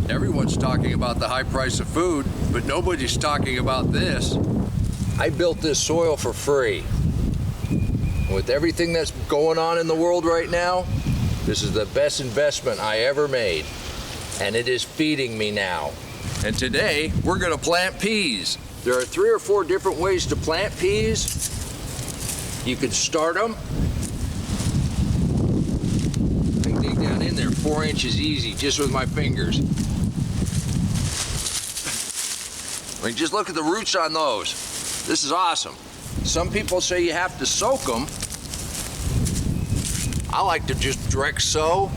Everyone's talking about the high price of food, but nobody's talking about this. I built this soil for free. With everything that's going on in the world right now, this is the best investment I ever made. And it is feeding me now. And today, we're gonna plant peas. There are 3 or 4 different ways to plant peas. You can start them. I can dig down in there 4 inches easy, just with my fingers. I mean, just look at the roots on those. This is awesome. Some people say you have to soak them. I like to just direct sow.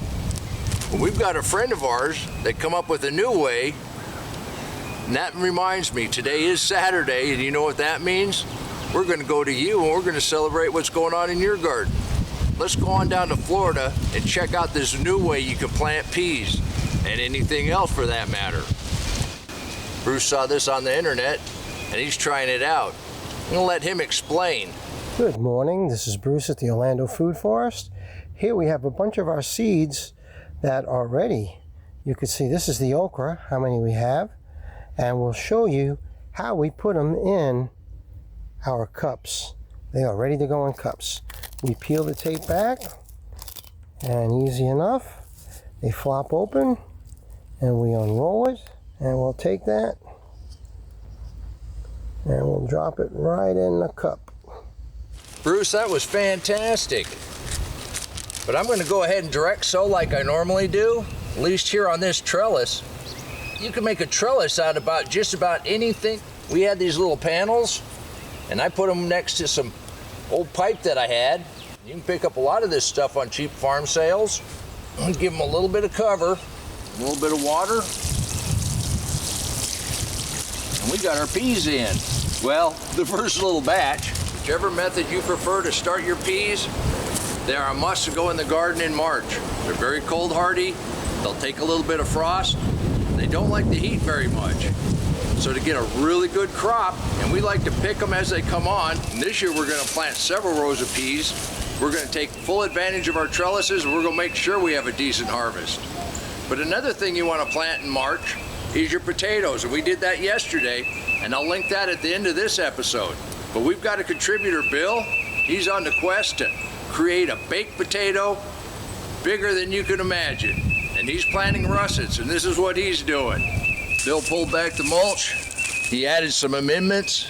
But we've got a friend of ours that come up with a new way. And that reminds me, today is Saturday, and you know what that means? We're gonna go to you and we're gonna celebrate what's going on in your garden. Let's go on down to Florida and check out this new way you can plant peas, and anything else for that matter. Bruce saw this on the internet, and he's trying it out. I'm gonna let him explain. Good morning, this is Bruce at the Orlando Food Forest. Here we have a bunch of our seeds that are ready. You can see this is the okra, how many we have, and we'll show you how we put them in our cups. They are ready to go in cups. We peel the tape back, and easy enough, they flop open, and we unroll it, and we'll take that, and we'll drop it right in the cup. Bruce, that was fantastic. But I'm going to go ahead and direct sow like I normally do, at least here on this trellis. You can make a trellis out about just about anything. We had these little panels, and I put them next to some old pipe that I had. You can pick up a lot of this stuff on cheap farm sales. Give them a little bit of cover, a little bit of water, and we got our peas in. Well, the first little batch. Whichever method you prefer to start your peas, they are a must to go in the garden in March. They're very cold hardy. They'll take a little bit of frost. They don't like the heat very much. So to get a really good crop, and we like to pick them as they come on, and this year we're gonna plant several rows of peas. We're gonna take full advantage of our trellises, and we're gonna make sure we have a decent harvest. But another thing you wanna plant in March is your potatoes, and we did that yesterday, and I'll link that at the end of this episode. But we've got a contributor, Bill. He's on the quest to create a baked potato bigger than you can imagine. And he's planting russets, and this is what he's doing. Bill pulled back the mulch. He added some amendments,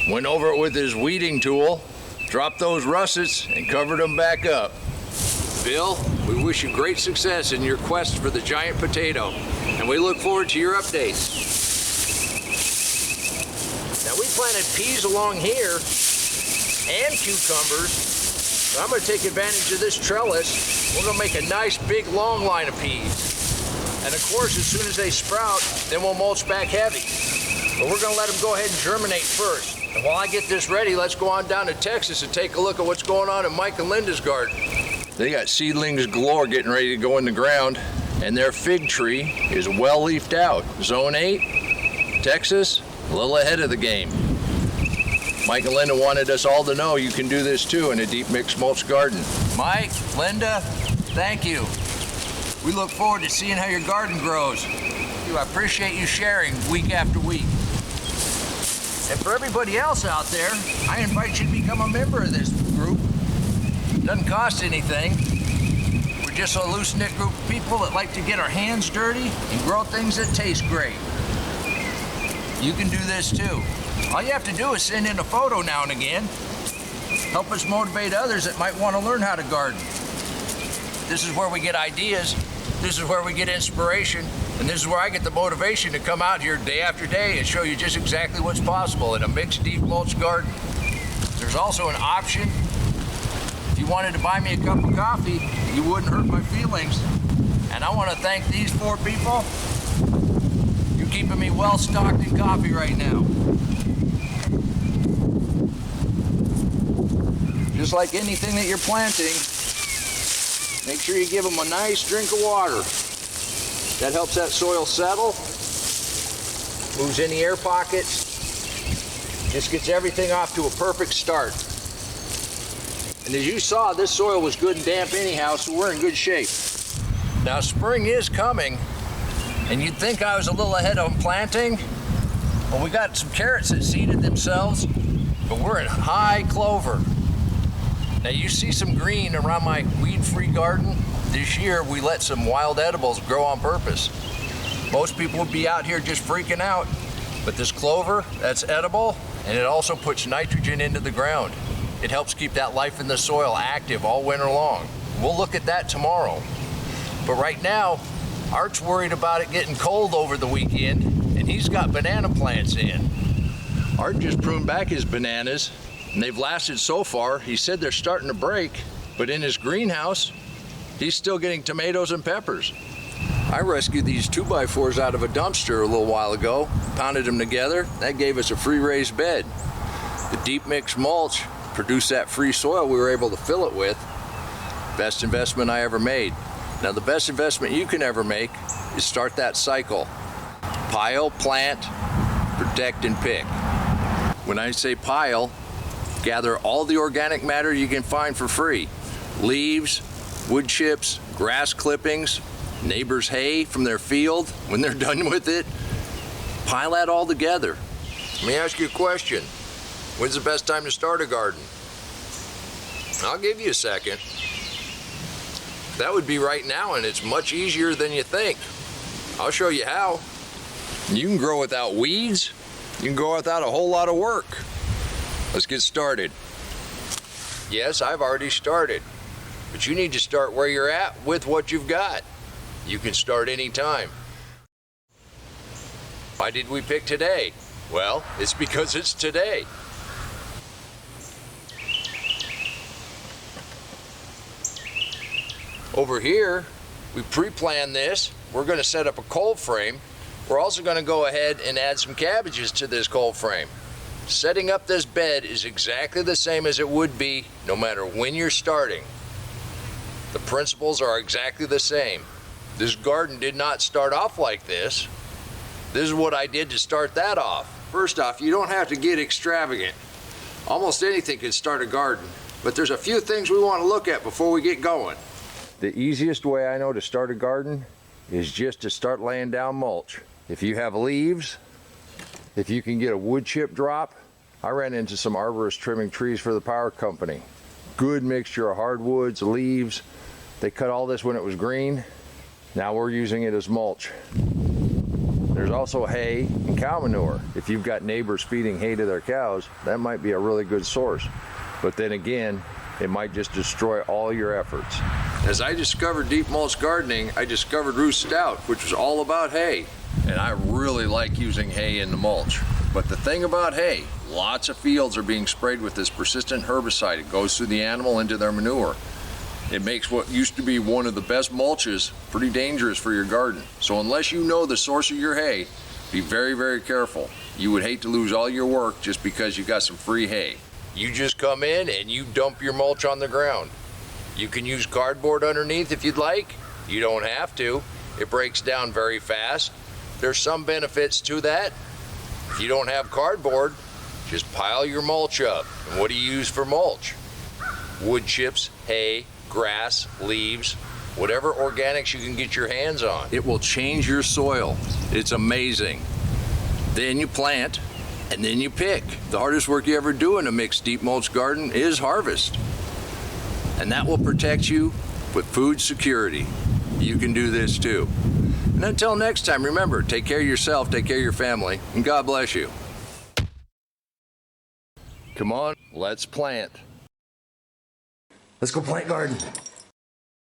went over it with his weeding tool, dropped those russets, and covered them back up. Bill, we wish you great success in your quest for the giant potato, and we look forward to your updates. Now, we planted peas along here and cucumbers, so I'm going to take advantage of this trellis. We're going to make a nice big long line of peas. And of course, as soon as they sprout, then we'll mulch back heavy. But we're going to let them go ahead and germinate first. And while I get this ready, let's go on down to Texas and take a look at what's going on in Mike and Linda's garden. They got seedlings galore getting ready to go in the ground, and their fig tree is well leafed out. Zone 8, Texas, a little ahead of the game. Mike and Linda wanted us all to know you can do this too in a deep mixed mulch garden. Mike, Linda, thank you. We look forward to seeing how your garden grows. I appreciate you sharing week after week. And for everybody else out there, I invite you to become a member of this group. It doesn't cost anything. We're just a loose-knit group of people that like to get our hands dirty and grow things that taste great. You can do this too. All you have to do is send in a photo now and again. Help us motivate others that might want to learn how to garden. This is where we get ideas, this is where we get inspiration, and this is where I get the motivation to come out here day after day and show you just exactly what's possible in a mixed deep mulch garden. There's also an option. If you wanted to buy me a cup of coffee, you wouldn't hurt my feelings. And I want to thank these 4 people. You're keeping me well stocked in coffee right now. Just like anything that you're planting, make sure you give them a nice drink of water. That helps that soil settle, moves any air pockets, just gets everything off to a perfect start. And as you saw, this soil was good and damp anyhow, so we're in good shape. Now spring is coming, And you'd think I was a little ahead on planting. Well, we got some carrots that seeded themselves, but we're in high clover. Now you see some green around my weed-free garden. This year we let some wild edibles grow on purpose. Most people would be out here just freaking out, but this clover, that's edible, and it also puts nitrogen into the ground. It helps keep that life in the soil active all winter long. We'll look at that tomorrow. But right now, Art's worried about it getting cold over the weekend, and he's got banana plants in. Art just pruned back his bananas, and they've lasted so far. He said they're starting to break, but in his greenhouse, he's still getting tomatoes and peppers. I rescued these 2x4s out of a dumpster a little while ago, pounded them together. That gave us a free raised bed. The deep mix mulch produced that free soil we were able to fill it with. Best investment I ever made. Now the best investment you can ever make is start that cycle. Pile, plant, protect, and pick. When I say pile, gather all the organic matter you can find for free. Leaves, wood chips, grass clippings, neighbors' hay from their field when they're done with it. Pile that all together. Let me ask you a question. When's the best time to start a garden? I'll give you a second. That would be right now, and it's much easier than you think. I'll show you how. You can grow without weeds. You can grow without a whole lot of work. Let's get started. Yes, I've already started, but you need to start where you're at with what you've got. You can start anytime. Why did we pick today? Well, it's because it's today. Over here, we pre-planned this. We're going to set up a cold frame. We're also going to go ahead and add some cabbages to this cold frame. Setting up this bed is exactly the same as it would be no matter when you're starting. The principles are exactly the same. This garden did not start off like this. This is what I did to start that off. First off, you don't have to get extravagant. Almost anything can start a garden, but there's a few things we want to look at before we get going. The easiest way I know to start a garden is just to start laying down mulch. If you have leaves, if you can get a wood chip drop. I ran into some arborists trimming trees for the power company. Good mixture of hardwoods, leaves. They cut all this when it was green. Now we're using it as mulch. There's also hay and cow manure. If you've got neighbors feeding hay to their cows, that might be a really good source. But then again, it might just destroy all your efforts. As I discovered deep mulch gardening, I discovered Ruth Stout, which was all about hay. And I really like using hay in the mulch. But the thing about hay, lots of fields are being sprayed with this persistent herbicide. It goes through the animal into their manure. It makes what used to be one of the best mulches pretty dangerous for your garden. So unless you know the source of your hay, be very, very careful. You would hate to lose all your work just because you got some free hay. You just come in and you dump your mulch on the ground. You can use cardboard underneath if you'd like. You don't have to. It breaks down very fast. There's some benefits to that. If you don't have cardboard, just pile your mulch up. And what do you use for mulch? Wood chips, hay, grass, leaves, whatever organics you can get your hands on. It will change your soil. It's amazing. Then you plant, and then you pick. The hardest work you ever do in a mixed deep mulch garden is harvest. And that will protect you with food security. You can do this too. And until next time, remember, take care of yourself, take care of your family, and God bless you. Come on, let's plant. Let's go plant garden.